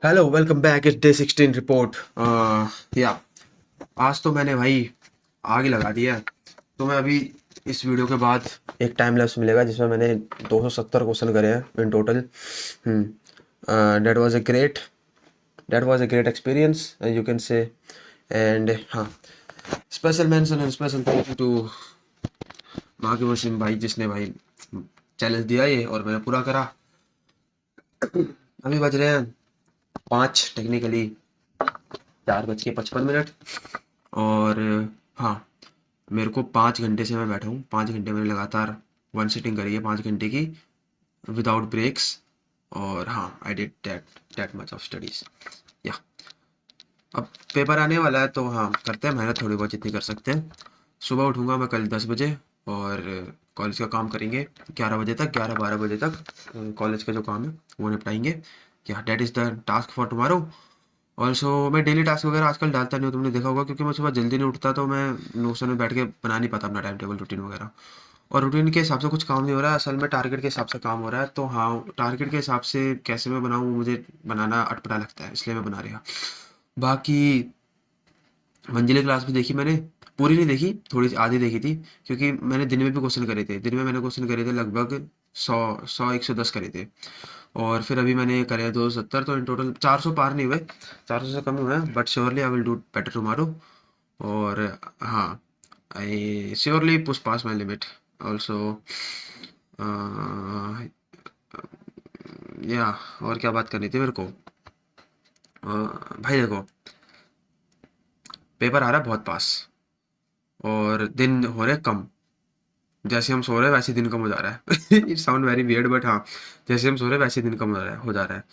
Hello welcome back it day 16 report. या आज तो मैंने भाई आग ही लगा दिया है। तो मैं अभी इस वीडियो के बाद एक टाइम लैप्स मिलेगा जिसमें मैंने 270 क्वेश्चन करे हैं in total. That was a great that was a great experience you can say. And हाँ, special mention and special thank you to माँ की वसीम भाई जिसने भाई चैलेंज दिया ये और मैंने पूरा करा। अभी बज रहे हैं 5 टेक्निकली 4:55। और हाँ, मेरे को 5 घंटे से मैं बैठा हूँ। 5 घंटे मैंने लगातार वन सिटिंग करी है, 5 घंटे की, विदाउट ब्रेक्स। और हाँ, I did that much of studies. या अब पेपर आने वाला है तो हाँ, करते हैं मेहनत थोड़ी बहुत जितनी कर सकते हैं। सुबह उठूंगा मैं कल 10 बजे और कॉलेज का काम करेंगे 11 बजे तक, 11-12 बजे तक। कॉलेज का जो काम है वो निपटाएंगे। या that is the task for tomorrow. Also मैं डेली टास्क वगैरह आजकल डालता नहीं हूँ, तुमने देखा होगा, क्योंकि मैं सुबह जल्दी नहीं उठता तो मैं नोशन में बैठ के बना नहीं पाता अपना टाइम टेबल रूटीन वगैरह। और रूटीन के हिसाब से कुछ काम नहीं हो रहा है, असल में टारगेट के हिसाब से काम हो रहा है। तो हाँ, टारगेट के हिसाब से कैसे मैं बनाऊँ वो मुझे बनाना अटपटा लगता है, इसलिए मैं बना रहा। बाकी मंजिले क्लास भी देखी मैंने, पूरी नहीं देखी, थोड़ी सी आधी देखी थी, क्योंकि मैंने दिन में भी क्वेश्चन करे थे। दिन में मैंने क्वेश्चन करे थे लगभग 100 110 करे थे। और फिर अभी मैंने करे 270, तो इन टोटल 400 पार नहीं हुए, 400 से कम हुए हैं। But surely I will do better tomorrow. और हाँ, I surely push pass my limit also. या और क्या बात करनी थी मेरे को। भाई देखो, पेपर आ रहा है बहुत पास और दिन हो रहे कम। जैसे हम सो रहे हैं वैसे ही दिन कम हो जा रहा है। It sound very weird but हाँ, जैसे हम सो रहे हैं वैसे ही दिन कम हो जा रहा है।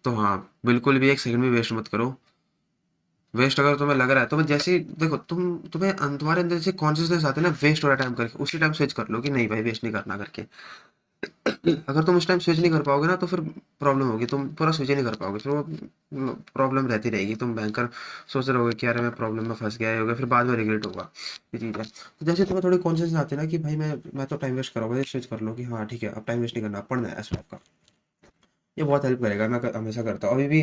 तो हाँ, बिल्कुल भी एक सेकंड भी वेस्ट मत करो। वेस्ट अगर तुम्हें लग रहा है तो मैं जैसे ही देखो, तुम्हारे अंदर से कॉन्शियसनेस आती है ना वेस्ट हो रहा है टाइम करके, उसी टाइम स्विच कर लो कि नहीं भाई वेस्ट नहीं करना करके। अगर तुम उस टाइम स्विच नहीं कर पाओगे ना तो फिर प्रॉब्लम होगी, तुम पूरा स्विच ही नहीं कर पाओगे, फिर वो प्रॉब्लम रहती रहेगी। तुम भयंकर सोच रहे होगे कि यार मैं प्रॉब्लम में फंस गया, ये हो गया, फिर बाद में रिग्रेट होगा। ये चीज़ है। तो जैसे तुम्हें थोड़ी कॉन्शियस आती है ना कि भाई मैं तो टाइम वेस्ट करूँगा, स्विच कर लो कि हाँ ठीक है अब टाइम वेस्ट नहीं करना, पढ़ना है ऐसा टाइप का। ये बहुत हेल्प करेगा। हमेशा करता हूँ। अभी भी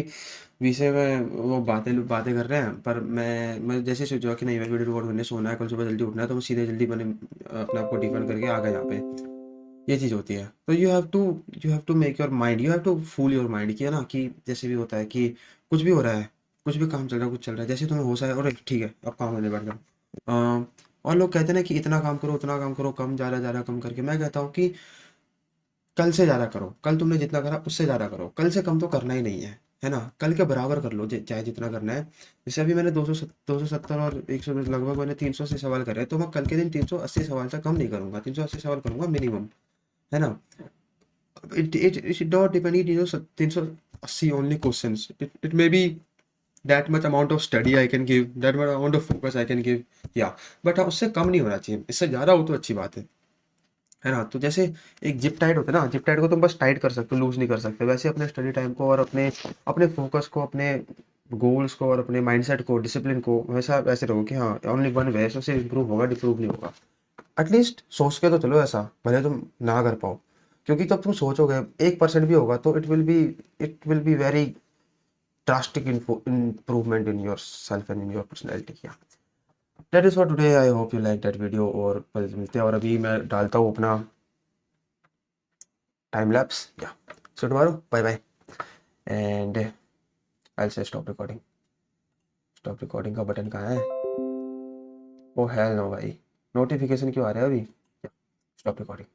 विषय में वो बातें बातें कर रहे हैं, पर मैं जैसे ही सोचा कि नहीं मैं वीडियो रिकॉर्ड करने सोना है, कल सुबह जल्दी उठना है, तो मैं सीधे जल्दी मैंने अपने आप को डिफेंड करके आ गया यहाँ पे। ये चीज़ होती है। तो you have to make your mind, you have to fool your mind, कि है ना, कि जैसे भी होता है कि कुछ भी हो रहा है, कुछ भी काम चल रहा है, कुछ चल रहा है, जैसे तुम्हें होश आए और ठीक है अब काम होने बैठ जाओ। और लोग कहते हैं ना कि इतना काम करो उतना काम करो, कम ज़्यादा कम करके। मैं कहता हूँ कि कल से ज़्यादा करो, कल तुमने जितना करा उससे ज़्यादा करो, कल से कम तो करना ही नहीं है ना, कल के बराबर कर लो चाहे जितना करना है। जैसे अभी मैंने 270 और 120 लगभग मैंने 380 सवाल करे हैं, तो मैं कल के दिन 380 सवाल से कम नहीं करूंगा, 380 सवाल करूंगा मिनिमम, है ना। It should not depend, 380 only questions. It may be that much amount of study I can give, that much amount of focus I can give, yeah। But हाँ, उससे कम नहीं होना चाहिए, इससे ज़्यादा हो तो अच्छी बात है ना। तो जैसे एक जिप टाइट होता है ना, जिप टाइट को तुम बस टाइट कर सकते हो, लूज नहीं कर सकते। वैसे अपने स्टडी टाइम को और अपने अपने फोकस को, अपने गोल्स को और अपने माइंडसेट को, डिसिप्लिन को वैसा वैसे रहो कि हाँ ओनली वन वे, उससे इंप्रूव होगा, डिप्रूव नहीं होगा। एटलीस्ट सोच के तो चलो ऐसा, भले तुम ना कर पाओ, क्योंकि तब तुम सोचोगे 1% भी होगा तो it will be very drastic improvement in your self and in your personality. That is for today, I hope you like that video. और कल मिलते हैं। और अभी मैं डालता हूँ अपना टाइम लैप्स, या so tomorrow, bye bye. And I say stop recording. Stop recording का बटन कहाँ है? ओ हेल नो भाई, नोटिफिकेशन क्यों आ रहा है अभी? Stop recording.